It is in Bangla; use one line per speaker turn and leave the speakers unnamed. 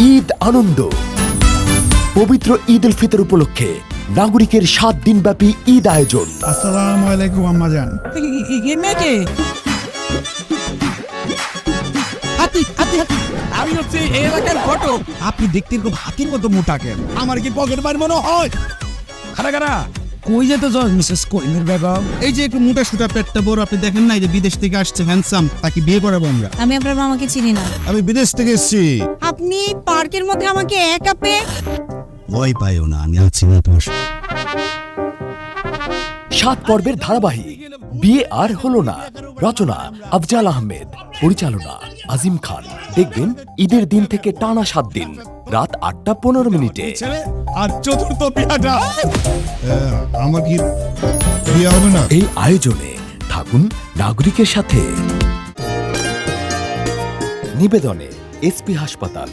ঈদ আনন্দ। পবিত্র ঈদ উল ফিতর উপলক্ষে নাগরিকের 7 দিনব্যাপী ঈদ আয়োজন।
আসসালামু আলাইকুম আম্মাজান।
আমি হচ্ছে এই এলাকার ঘটক। আপনি দেখতে খুব হাতির মতো মোটা কেন? আমার কি পকেট মার মনে হয়? খারা খারা কই যেতে যাও মিসেস করিমের বেগম? এই যে একটু মোটা সুটা পেটটা বড়, আপনি দেখেন না এই যে বিদেশ থেকে আসছে হ্যান্ডসাম, তাকে বিয়ে করাবো আমরা।
আমি আপনার মামাকে চিনি না।
আমি বিদেশ থেকে এসেছি।
আপনি পার্কের মধ্যে আমাকে একা পেয়ে
ভয় পাইও না, আমি আছি না তোমার সাথে।
7 পর্বের ধারাবাহিক বিয়ে আর হলো না। রচনা আফজাল আহমেদ, পরিচালনা আজিম খান। দেখবেন ঈদের দিন থেকে টানা 7 দিন রাত 8:15
ছেলে আর চতুর্থ বিয়াটা
আমার কি বিয়ে হবে না?
এই আয়োজনে থাকুন নাগরিকের সাথে। নিবেদনে এসপি হাসপাতাল।